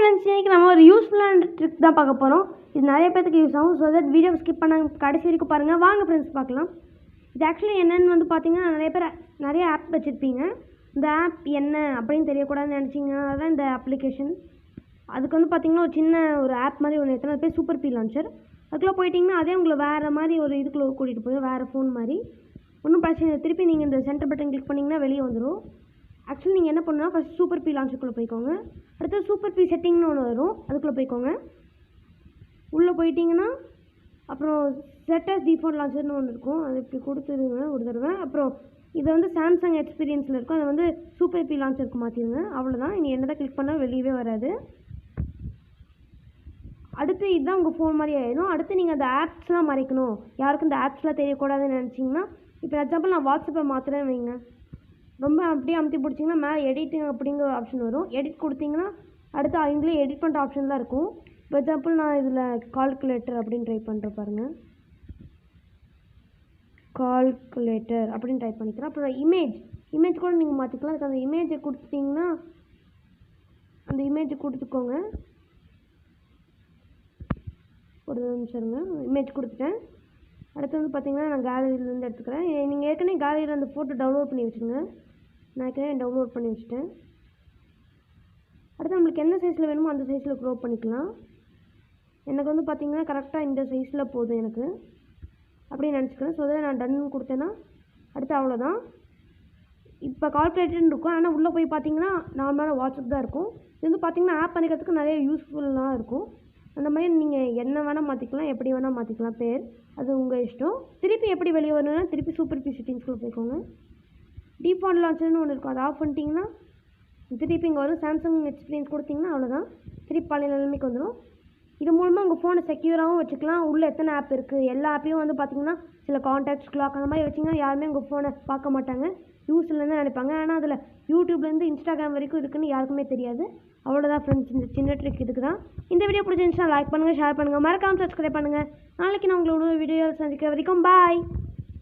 Friends, இன்னைக்கு நம்ம ஒரு யூஸ்ஃபுல்லான ட்ரிக் தான் பார்க்க போகிறோம். இது நிறைய பேருக்கு யூஸ் ஆகும். ஸோ தட் வீடியோ ஸ்கிப் பண்ணாங்க கடைசி வரைக்கும் பாருங்கள். வாங்க ஃப்ரெண்ட்ஸ் பார்க்கலாம். இது ஆக்சுவலி என்னென்னு பார்த்தீங்கன்னா, நிறைய பேர் நிறைய ஆப் வச்சுருப்பீங்க. இந்த ஆப் என்ன அப்படின்னு தெரியக்கூடாதுன்னு நினச்சிங்கன்னா தான் இந்த அப்ளிகேஷன். அதுக்கு பார்த்தீங்கன்னா ஒரு சின்ன ஒரு ஆப் மாதிரி ஒன்று எத்தனை பேர் சூப்பர் பி லான்ச்சர். அதுக்குள்ளே போயிட்டிங்கன்னா அதே உங்களை வேறு மாதிரி ஒரு இதுக்குள்ளே கூட்டிகிட்டு போயிடும், வேறு ஃபோன் மாதிரி. ஒன்றும் பிரச்சனை இல்லை. திருப்பி நீங்கள் இந்த சென்டர் பட்டன் கிளிக் பண்ணிங்கன்னா வெளியே வந்துடும். ஆக்சுவலி நீங்கள் என்ன பண்ணால் ஃபஸ்ட் சூப்பர் பி லான்ச்சுக்குள்ளே போய்க்கோங்க. அடுத்து சூப்பர் பி செட்டிங்னு ஒன்று வரும், அதுக்குள்ளே போய்க்கோங்க. உள்ளே போயிட்டிங்கன்னா அப்புறம் செட்டஸ் டிஃபால்ட் லான்ச்சர்னு ஒன்று இருக்கும், அது இப்படி கொடுத்துருங்க ஒரு தடவை. அப்புறம் இதை சாம்சங் எக்ஸ்பீரியன்ஸில் இருக்கும், அதை சூப்பர் பி லான்ச்சருக்கு மாற்றிடுங்க. அவ்வளோதான். இனி என்ன தான் கிளிக் பண்ணால் வெளியவே வராது. அடுத்து இதுதான் உங்கள் ஃபோன் மாதிரி ஆகிடும். அடுத்து நீங்கள் அந்த ஆப்ஸ்லாம் மறைக்கணும், யாருக்கும் இந்த ஆப்ஸ்லாம் தெரியக்கூடாதுன்னு நினச்சிங்கன்னா, இப்போ எக்ஸாம்பிள் நான் வாட்ஸ்அப்பை மாற்றுறேன்னு வைங்க. ரொம்ப அப்படியே அமுத்தி பிடிச்சிங்கன்னா மேலே எடிட்டிங் அப்படிங்கிற ஆப்ஷன் வரும். எடிட் கொடுத்தீங்கன்னா அடுத்து அவங்களே எடிட் பண்ணுற ஆப்ஷன் தான் இருக்கும். இப்போ எக்ஸாம்பிள் நான் இதில் கால்குலேட்டர் அப்படின்னு ட்ரை பண்ணுறேன் பாருங்கள். கால்குலேட்டர் அப்படின்னு டைப் பண்ணிக்கிறேன். அப்புறம் இமேஜ் கூட நீங்கள் மாற்றிக்கலாம். அதுக்கு அந்த இமேஜை கொடுத்துட்டிங்கன்னா அந்த இமேஜை கொடுத்துக்கோங்க. ஒரு நிமிஷம் இருங்க. இமேஜ் கொடுத்துட்டேன். அடுத்து பார்த்தீங்கன்னா நான் கேலரியிலேருந்து எடுத்துக்கிறேன். நீங்கள் ஏற்கனவே கேலரியில் அந்த ஃபோட்டோ டவுன்லோட் பண்ணி வச்சுருங்க. நான் ஏற்கனவே டவுன்லோட் பண்ணி வச்சுட்டேன். அடுத்து நம்மளுக்கு என்ன சைஸில் வேணுமோ அந்த சைஸில் க்ரோப் பண்ணிக்கலாம். எனக்கு பார்த்தீங்கன்னா கரெக்டாக இந்த சைஸில் போதும் எனக்கு அப்படின்னு நினச்சிக்கிறேன். ஸோ அதில் நான் டன் கொடுத்தேன்னா அடுத்து அவ்வளோதான். இப்போ கால்குலேட்டர்னு இருக்கும், ஆனால் உள்ளே போய் பார்த்தீங்கன்னா நார்மலான வாட்ஸ்அப் தான் இருக்கும். இது பார்த்தீங்கன்னா ஆப் பண்ணிக்கிறதுக்கு நிறைய யூஸ்ஃபுல்லாக இருக்கும். அந்த மாதிரி நீங்கள் என்ன வேணால் மாற்றிக்கலாம், எப்படி வேணால் மாற்றிக்கலாம் பேர், அது உங்கள் இஷ்டம். திருப்பி எப்படி வெளியே வரணும்னா திருப்பி சூப்பர் பி செட்டிங்ஸ்குள்ளே போய்க்கோங்க. டிஃபால்ட் லான்ச்சர்னு ஒன்று இருக்கும், அதை ஆஃப் பண்ணிட்டீங்கன்னா திருப்பி இங்கே வரும். சாம்சங் எக்ஸ்பீரியன்ஸ் கொடுத்தீங்கன்னா அவ்வளோதான், திருப்பி பழைய நிலைமைக்கு வந்துடும். இது மூலமாக உங்கள் ஃபோனை செக்யூராகவும் வச்சுக்கலாம். உள்ளே எத்தனை ஆப் இருக்குது எல்லா ஆப்பையும் பார்த்தீங்கன்னா சில கான்டாக்ட்ஸ் கிளாக் அந்த மாதிரி வச்சிங்கன்னா யாருமே உங்கள் ஃபோனை பார்க்க மாட்டாங்க, யூஸ் இல்லைன்னு நினைப்பாங்க. ஆனால் அதில் யூடியூப்லேருந்து இன்ஸ்டாகிராம் வரைக்கும் இருக்குதுன்னு யாருக்குமே தெரியாது. அவ்வளோதான் ஃப்ரெண்ட்ஸ், இந்த சின்ன ட்ரிக் இதுக்கு தான். இந்த வீடியோ பிடிச்சிருந்துச்சுன்னா லைக் பண்ணுங்கள், ஷேர் பண்ணுங்கள், மறக்காமல் சப்ஸ்கிரைப் பண்ணுங்கள். நாளைக்கு நான் உங்களோட வீடியோ சந்திக்கிற வரைக்கும் பாய்.